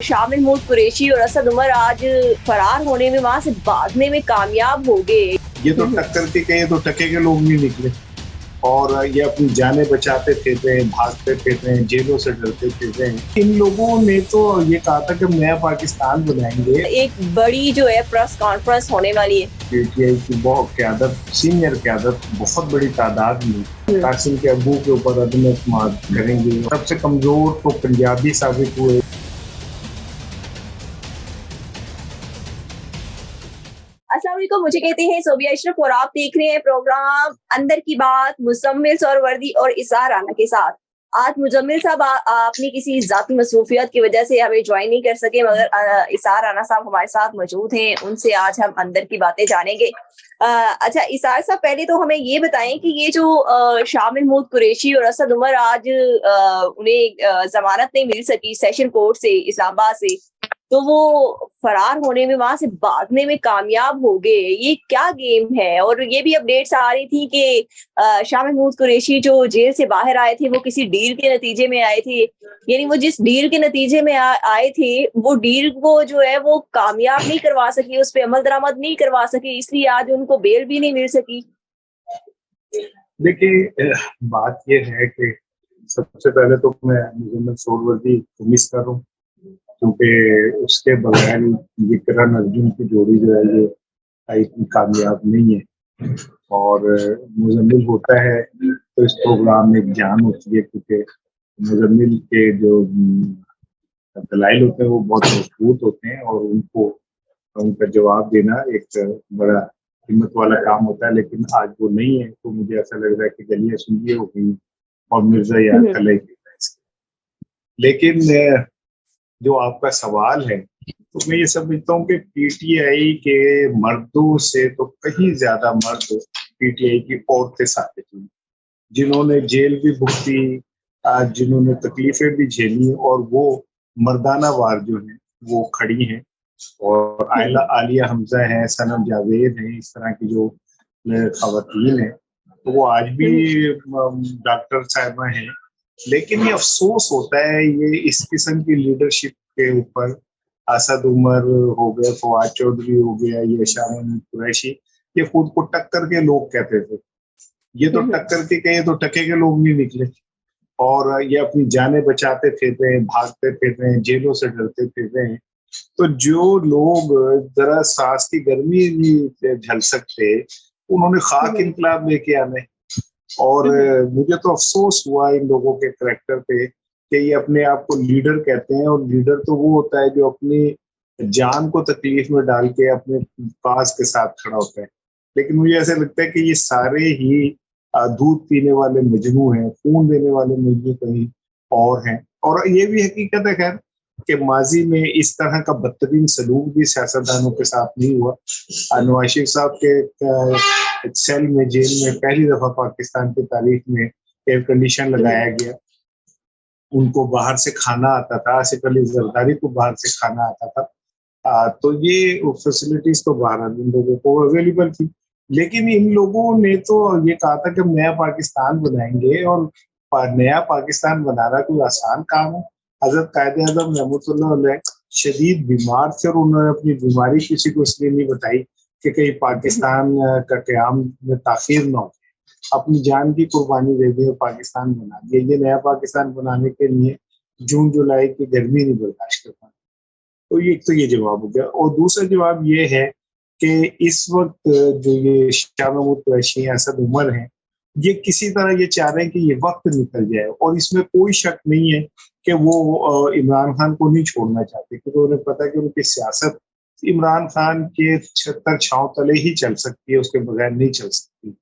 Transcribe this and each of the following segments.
शाह महमूद कुरैशी और असद उमर आज फरार होने में, वहां से भागने में कामयाब हो गए। ये तो टक्कर के कहे तो टके के लोग नहीं निकले और ये अपनी जानें बचाते फिरते हैं, भागते फिरते हैं, जेलों से डरते फिरते हैं। इन लोगों ने तो ये कहा था कि हम नया पाकिस्तान बनाएंगे। एक बड़ी जो है प्रेस कॉन्फ्रेंस होने वाली है। पीटीआई की बहुत क्यादत, सीनियर क्यादत, बहुत बड़ी तादाद में कासिम के अब्बू के ऊपर अदम एतमाद करेंगे। सबसे कमजोर तो पंजाबी साबित हुए। अस्सलाम वालेकुम, मुझे कहते हैं सोबिया अशरफ और आप देख रहे हैं प्रोग्राम अंदर की बात मुजम्मिल सरवर्दी और इसार राना के साथ। आज मुजम्मिल साहब अपनी किसी जाती मसरूफियत की वजह से हमें ज्वाइन नहीं कर सके, मगर इसार राना साहब हमारे साथ मौजूद हैं। उनसे आज हम अंदर की बातें जानेंगे। अच्छा इसार साहब, पहले तो हमें ये बताएं कि ये जो शाह महमूद कुरैशी और असद उमर आज उन्हें जमानत नहीं मिल सकी सेशन कोर्ट से इस्लामाबाद से, तो वो फरार होने में, वहां से भागने में कामयाब हो गए। ये क्या गेम है? और ये भी अपडेट्स आ रही थी कि शाह महमूद कुरैशी जो जेल से बाहर आए थे वो किसी डील के नतीजे में आए थे, यानी वो जिस डील के नतीजे में आए थे वो डील को जो है वो कामयाब नहीं करवा सकी, उस पर अमल दरामद नहीं करवा सकी, इसलिए आज उनको बेल भी नहीं मिल सकी। देखिए, बात ये है कि सबसे पहले तो मैं मुजम्मिल सोहरावर्दी को मिस कर रहा हूँ, क्योंकि उसके बगैर ये किरण अर्जुन की जोड़ी जो है ये इतनी कामयाब नहीं है। और मुजम्मिल होता है तो इस प्रोग्राम में एक जान होती है, क्योंकि मुजम्मिल के जो दलाइल होते हैं वो बहुत मजबूत होते हैं और उनका जवाब देना एक बड़ा हिम्मत वाला काम होता है। लेकिन आज वो नहीं है, तो मुझे ऐसा लग रहा है कि गलियां सुलिये हो गई और मिर्जा यार कलई। लेकिन जो आपका सवाल है, तो मैं ये समझता हूँ कि पीटीआई के मर्दों से तो कहीं ज्यादा मर्द पीटीआई की औरतें साबित हुई, जिन्होंने जेल भी भुगती, आज जिन्होंने तकलीफें भी झेली, और वो मर्दाना वार जो है वो खड़ी हैं। और आयला आलिया हमजा है, सनम जावेद है, इस तरह की जो खवातीन है, तो वो आज भी डॉक्टर साहिबा हैं। लेकिन ये अफसोस होता है ये इस किस्म की लीडरशिप के ऊपर। असद उमर हो गया, फवाद चौधरी हो गया, ये शाह महमूद कुरैशी, ये खुद को टक्कर के लोग कहते थे। ये तो टक्कर के कहे तो टके के लोग नहीं निकले और ये अपनी जानें बचाते फिर रहे हैं, भागते फिर रहे हैं, जेलों से डरते फिर रहे हैं। तो जो लोग जरा सांस की गर्मी नहीं झेल सकते, उन्होंने खाक इनकलाब लेके आने। और मुझे तो अफसोस हुआ इन लोगों के करैक्टर पे कि ये अपने आप को लीडर कहते हैं, और लीडर तो वो होता है जो अपनी जान को तकलीफ में डाल के अपने पास के साथ खड़ा होता है। लेकिन मुझे ऐसा लगता है कि ये सारे ही दूध पीने वाले मजनू हैं, खून देने वाले मजनू कहीं और हैं। और ये भी हकीकत है खैर कि माजी में इस तरह का बदतरीन सलूक भी सियासतदानों के साथ नहीं हुआ। नवाज शरीफ साहब के सेल में, जेल में पहली दफा पाकिस्तान की तारीख में एयर कंडीशन लगाया गया। उनको बाहर से खाना आता था, आसिफ अली जरदारी को बाहर से खाना आता था। तो ये फैसिलिटीज तो बाहर इन लोगों को अवेलेबल थी। लेकिन इन लोगों ने तो ये कहा था कि हम नया पाकिस्तान बनाएंगे, और नया पाकिस्तान बनाना कोई आसान काम है। हजरत कायदे आजम रहमतुल्लाह अलैह शदीद बीमार थे और उन्होंने अपनी बीमारी किसी को इसलिए नहीं बताई कि कहीं पाकिस्तान का क़याम में ताखीर न हो। अपनी जान की कुर्बानी दे दी और पाकिस्तान बना दिया। ये नया पाकिस्तान बनाने के लिए जून जुलाई की गर्मी नहीं बर्दाश्त कर पाए। तो ये जवाब हो गया। और दूसरा जवाब ये है कि इस वक्त जो ये शाह महमूद कुरैशी हैं, असद उमर हैं, ये किसी तरह ये चाह रहे हैं कि ये वक्त निकल जाए। और इसमें कोई शक नहीं है कि वो इमरान खान को नहीं छोड़ना चाहते, क्योंकि उन्हें पता है कि उनकी सियासत इमरान खान के छतर छांव तले ही चल सकती है, उसके बगैर नहीं चल सकती।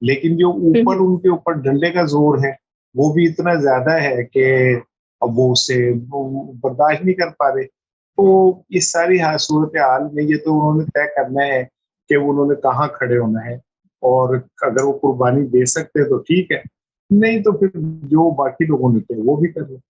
लेकिन जो ऊपर उनके ऊपर डंडे का जोर है वो भी इतना ज्यादा है कि अब वो उसे बर्दाश्त नहीं कर पा रहे। तो इस सारी सूरत हाल में ये तो उन्होंने तय करना है कि उन्होंने कहाँ खड़े होना है, और अगर वो कुर्बानी दे सकते हैं तो ठीक है, नहीं तो फिर जो बाकी लोगों ने किया वो भी कर लो।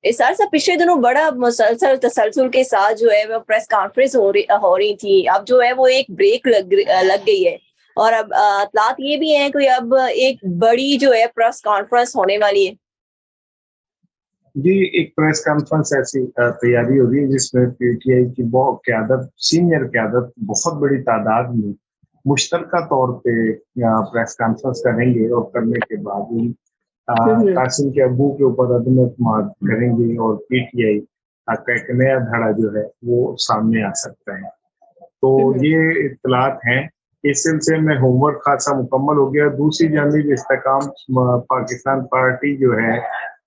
इसार साहब, पिछले दिनों बड़ा मुसलसल तसलसल के साथ जो है वो प्रेस कॉन्फ्रेंस हो रही थी, अब जो है वो एक ब्रेक लग गई है। और अब इत्तलात ये भी है कि अब एक बड़ी जो है प्रेस कॉन्फ्रेंस होने वाली है। जी, एक प्रेस कॉन्फ्रेंस ऐसी तैयारी हो रही है जिसमें पीटीआई की बहुत क़यादत, सीनियर क़यादत बहुत बड़ी तादाद में मुश्तरका तौर पे प्रेस कॉन्फ्रेंस करेंगे और करने के बाद कासिम के अब्बू के ऊपर अदम एतमाद करेंगे और पीटीआई का एक नया धड़ा जो है वो सामने आ सकता है। तो ये इत्तलात हैं। इस सिलसिले में होमवर्क खासा मुकम्मल हो गया। दूसरी जानिब इस्तेकाम पाकिस्तान पार्टी जो है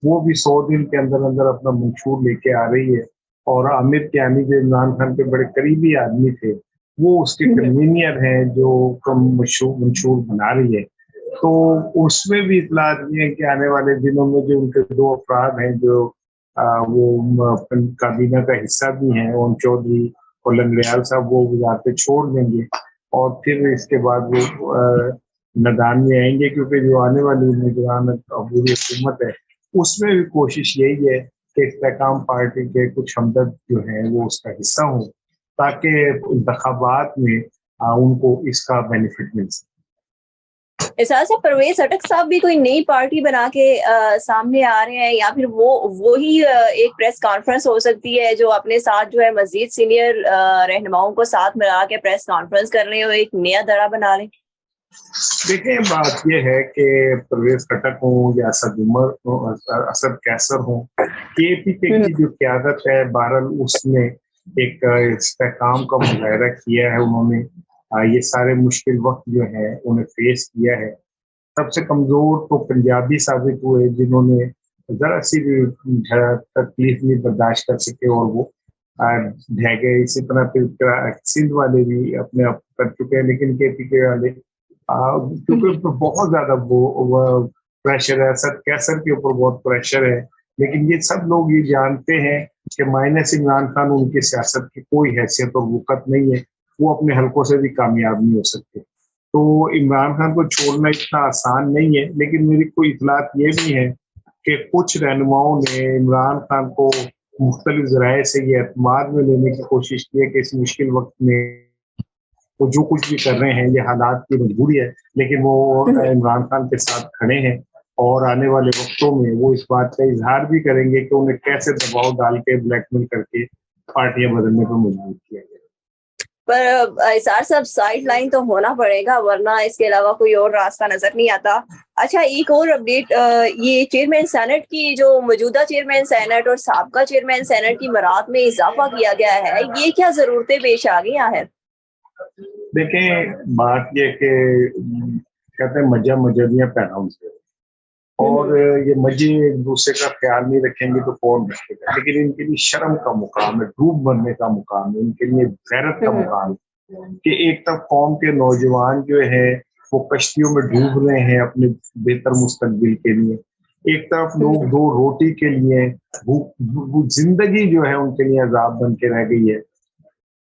वो भी 100 दिन के अंदर अंदर अपना मंशूर लेके आ रही है और आमिर कियानी जो इमरान खान के बड़े करीबी आदमी थे वो उसके कन्वीनियर हैं जो मंशूर बना रही है। तो उसमें भी इतलात ये है कि आने वाले दिनों में जो उनके 2 अफराद हैं जो वो काबीना का हिस्सा भी हैं, ओम चौधरी और लंगड़ियाल साहब, वो वजारतें छोड़ देंगे और फिर इसके बाद वो मैदान में आएंगे, क्योंकि जो आने वाली निगरान अबूरी हुकूमत है उसमें भी कोशिश यही है कि इस्तेकाम पार्टी के कुछ हमदर्द जो हैं वो उसका हिस्सा हों ताकि इंतखाबात में उनको इसका बेनिफिट मिल सके। इस तरह से परवेज अटक साहब भी कोई नई पार्टी बना के सामने आ रहे हैं, या फिर वो ही एक प्रेस कॉन्फ्रेंस हो सकती है जो अपने साथ जो है मजीद सीनियर रहनुमाओं को साथ मिला के प्रेस कॉन्फ्रेंस कर लें और एक नया धड़ा बना लें? देखिए, बात यह है कि परवेज खटक हो या असद उमर, असद कैसर हो, केपीके की जो क़यादत है बहरहाल उसने एक इस्तेकाम का मुजाहरा किया है। उन्होंने ये सारे मुश्किल वक्त जो है उन्हें फेस किया है। सबसे कमजोर तो पंजाबी साबित हुए जिन्होंने जरा सी भी तकलीफ नहीं बर्दाश्त कर सके और वो ढह गए। इसी तरह फिर सिंध वाले भी अपने आप कर चुके हैं, लेकिन केपीके वाले क्योंकि बहुत ज्यादा वो प्रेशर है, असद कैसर के ऊपर बहुत प्रेशर है, लेकिन ये सब लोग ये जानते हैं कि माइनस इमरान खान उनकी सियासत की कोई हैसियत और वक़्त नहीं है, वो अपने हलकों से भी कामयाब नहीं हो सकते। तो इमरान खान को छोड़ना इतना आसान नहीं है, लेकिन मेरी कोई इतलात ये भी है कि कुछ रहनुमाओं ने इमरान खान को मुख्तलिफ ज़राए से ये एतमाद में लेने की कोशिश की है कि इस मुश्किल वक्त में वो जो कुछ भी कर रहे हैं ये हालात की मजबूरी है, लेकिन वो इमरान खान के साथ खड़े हैं और आने वाले वक्तों में वो इस बात का इजहार भी करेंगे कि उन्हें कैसे दबाव डाल के ब्लैकमेल करके पार्टियां बदलने पर मजबूर किया गया। पर इसार साहब साइड लाइन तो होना पड़ेगा, वरना इसके अलावा कोई और रास्ता नजर नहीं आता। अच्छा, एक और अपडेट, ये चेयरमैन सेनेट की जो मौजूदा चेयरमैन सेनेट और साबका चेयरमैन सेनेट की मराद में इजाफा किया गया है, ये क्या जरूरतें पेश आ गई हैं? देखें, बात ये कि कहते हैं मजा मजहबियाँ पैराउंड से, और ये मजे एक दूसरे का ख्याल नहीं रखेंगे तो कौन रखेगा, लेकिन इनके लिए शर्म का मुकाम है, डूब मरने का मुकाम है, इनके लिए गैरत का मुकाम है कि एक तरफ कौम के नौजवान जो है वो कश्तियों में डूब रहे हैं अपने बेहतर मुस्तकबिल के लिए, एक तरफ लोग 2 रोटी के लिए जिंदगी जो है उनके लिए अजाब बन के रह गई है।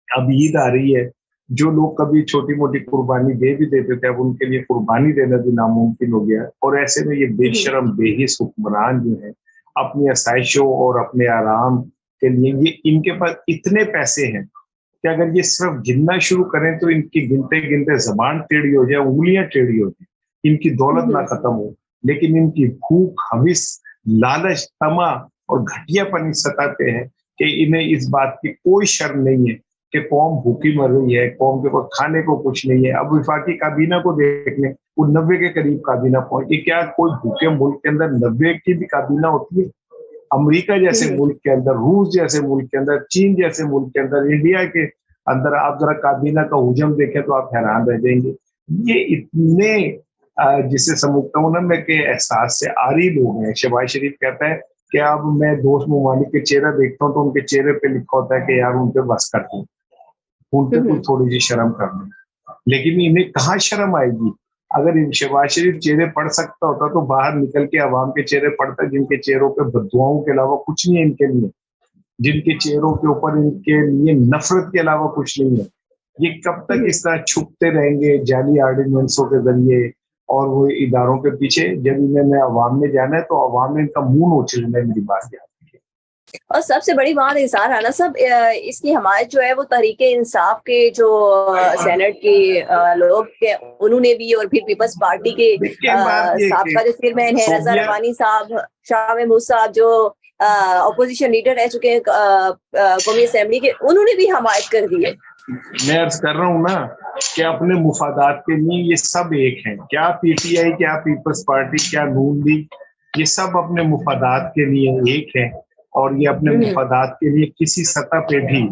अब ईद आ रही है, जो लोग कभी छोटी मोटी कुर्बानी दे भी देते थे अब उनके लिए कुर्बानी देना भी नामुमकिन हो गया, और ऐसे में ये बेशरम बेहिस हुक्मरान जो है अपनी आसाइशों और अपने आराम के लिए ये इनके पास इतने पैसे हैं कि अगर ये सिर्फ गिनना शुरू करें तो इनकी गिनते गिनते जबान टेढ़ी हो जाए, उंगलियां टेढ़ी हो जाए, इनकी दौलत ना खत्म हो, लेकिन इनकी भूख, हविस, लालच, तमा और घटियापन इस सतह पे है कि इन्हें इस बात की कोई शर्म नहीं है कि कौम भूखी मर रही है, कौम के पास खाने को कुछ नहीं है। अब वफाकी काबीना को देख लें, वो 90 के करीब काबीना पहुंची। क्या कोई भूखे मुल्क के अंदर 90 की भी काबीना होती है? अमेरिका जैसे मुल्क के अंदर, रूस जैसे मुल्क के अंदर, चीन जैसे मुल्क के अंदर, इंडिया के अंदर आप जरा काबीना का हुजम देखें तो आप हैरान रह जाएंगे। ये इतने जिसे समूह के एहसास से आरी लोग हैं। शहबाज शरीफ कहता है कि अब मैं दोस्त ममालिक के चेहरा देखता हूँ तो उनके चेहरे पे लिखा होता है कि यार उनके बस करते हैं, उनके कुछ थोड़ी सी शर्म करनी, लेकिन इन्हें कहाँ शर्म आएगी? अगर शहबाज शरीफ चेहरे पढ़ सकता होता तो बाहर निकल के अवाम के चेहरे पढ़ता, जिनके चेहरों पे बददुआओं के अलावा कुछ नहीं है इनके लिए, जिनके चेहरों के ऊपर इनके लिए नफरत के अलावा कुछ नहीं है। ये कब तक इस तरह छुपते रहेंगे जाली आर्डिनेंसों के जरिए और वो इदारों के पीछे? जब इन्हें अवाम में जाना है तो अवाम में इनका मुंह नोचना है। मेरी बात याद, और सबसे बड़ी बात इज़हार राना साहब, इसकी हमायत जो है वो तहरीके इंसाफ के जो सेनेट के लोग के उन्होंने भी, और फिर पीपल्स पार्टी के साबका जो चेयरमैन है रजा रवानी साहब, शाह महमूद साहब, जो अपोजिशन लीडर रह चुके हैं कौमी असेंबली के, उन्होंने भी हमायत कर दी है। मैं अर्ज कर रहा हूँ ना कि अपने मुफादात के लिए ये सब एक हैं, क्या पीटीआई, क्या पीपल्स पार्टी, क्या नून लीग, ये सब अपने मुफादात के लिए एक है और ये अपने मुफादात के लिए किसी सतह पे भी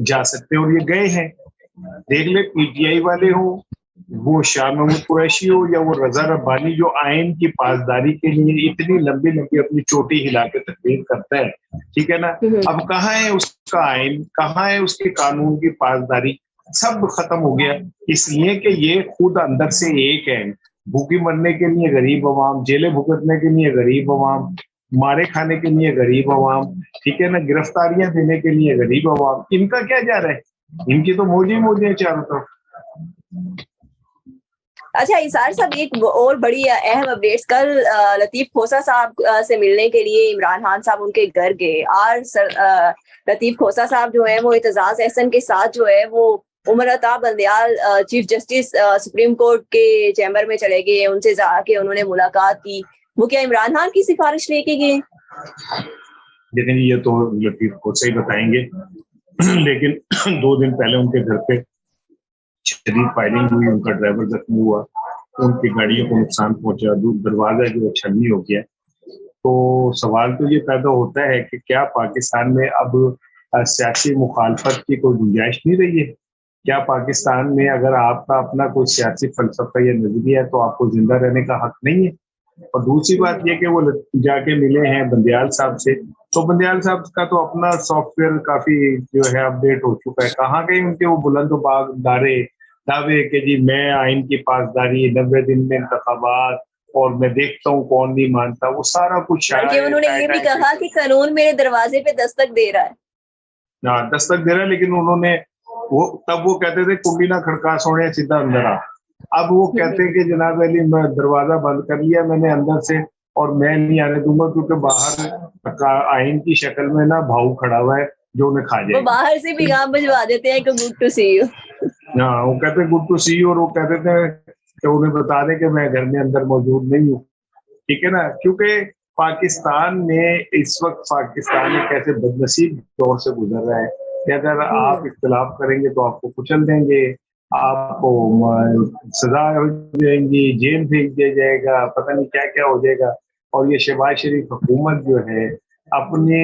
जा सकते हैं और ये गए हैं। देख ले, पीटीआई वाले हो, वो शाह महमूद कुरैशी हो या वो रजा रब्बानी, जो आइन की पासदारी के लिए इतनी लंबी लंबी अपनी चोटी हिला के तकरीर करता है, ठीक है ना। अब कहाँ है उसका आइन, कहाँ है उसके कानून की पासदारी, सब खत्म हो गया। इसलिए कि ये खुद अंदर से एक है, भूखी मरने के लिए गरीब अवाम, जेलें भुगतने के लिए गरीब अवाम, मारे खाने के लिए गरीब अवाम, ठीक है ना, गिरफ्तारियां देने के लिए गरीब अवाम, इनका क्या जा रहा है? इनकी तो मौज ही मौज है चारों तरफ। अच्छा इसार साहब, एक और बड़ी अहम अपडेट्स, कल लतीफ खोसा साहब से मिलने के लिए इमरान खान साहब उनके घर गए और लतीफ खोसा साहब जो है वो एतजाज एहसन के साथ जो है वो Umar Ata Bandial chief justice supreme court के चैम्बर में चले गए, उनसे जाके उन्होंने मुलाकात की। वो क्या इमरान खान की सिफारिश लेके गए? लेकिन ये तो लतीफ खोसा ही बताएंगे। लेकिन 2 दिन पहले उनके घर पे शदीद फायरिंग हुई, उनका ड्राइवर जख्मी हुआ, उनकी गाड़ियों को नुकसान पहुंचा, दरवाजा जो छलनी हो गया। तो सवाल तो ये पैदा होता है कि क्या पाकिस्तान में अब सियासी मुखालफत की कोई गुंजाइश नहीं रही है? क्या पाकिस्तान में अगर आपका अपना कोई सियासी फलसफा या नजरिया है तो आपको जिंदा रहने का हक नहीं है? और दूसरी बात यह कि वो जाके मिले हैं बंदयाल साहब से, तो बंदयाल साहब का तो अपना सॉफ्टवेयर काफी जो है अपडेट हो चुका है। कहाँ गए उनके वो बुलंद दावे कि जी मैं आइन की पासदारी, 90 दिन में इंतखाबात, और मैं देखता हूँ कौन नहीं मानता, वो सारा कुछ बल्कि उन्होंने ये भी कहा कि कानून मेरे दरवाजे पे दस्तक दे रहा है। हाँ, दस्तक दे रहा है, लेकिन उन्होंने तब वो कहते थे कुंडी ना खड़का सोने सीधा अंदर आ। अब वो कहते हैं कि जनाब अली मैं दरवाजा बंद कर लिया मैंने अंदर से और मैं नहीं आने दूंगा, क्योंकि बाहर आइन की शक्ल में ना भाऊ खड़ा हुआ है जो उन्हें खा जाएगा। वो बाहर से पैगाम भिजवा देते हैं कि गुड टू सी यू। हाँ, वो कहते हैं गुड टू सी यू, और वो कहते थे कि उन्हें बता दें कि मैं घर में अंदर मौजूद नहीं हूँ, ठीक है ना। क्योंकि पाकिस्तान में इस वक्त पाकिस्तान एक ऐसे बदनसीब दौर से गुजर रहा है कि अगर आप इख्तिलाफ करेंगे तो आपको कुचल देंगे, आपको सजा हो जाएंगी, जेल भेज दिया जाएगा, पता नहीं क्या क्या हो जाएगा। और ये शहबाज शरीफ हुकूमत जो है अपने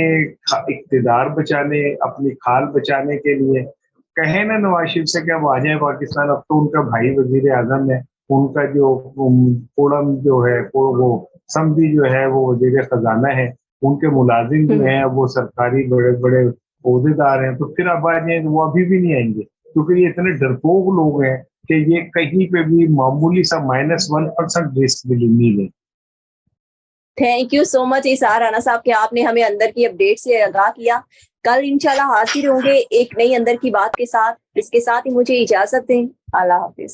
इख्तिदार बचाने, अपनी खाल बचाने के लिए कहे ना नवाज शरीफ से क्या वो आ जाए पाकिस्तान। अब तो उनका भाई वजीर आजम है, उनका जो फोड़म जो है वो समझी जो है वो वजीर खजाना है, उनके मुलाजिम जो है वो सरकारी बड़े बड़े ओहदेदार हैं, तो फिर अब आ जाए वो अभी भी नहीं आएंगे, क्योंकि ये इतने डरपोक लोग हैं कि ये कहीं पे भी मामूली सा -1% रिस्क भी नहीं ले। थैंक यू सो मच इसार राना साहब कि आपने हमें अंदर की अपडेट से आगाह किया। कल इंशाल्लाह हाजिर होंगे एक नई अंदर की बात के साथ। इसके साथ ही मुझे इजाजत दें। अल्लाह हाफिज।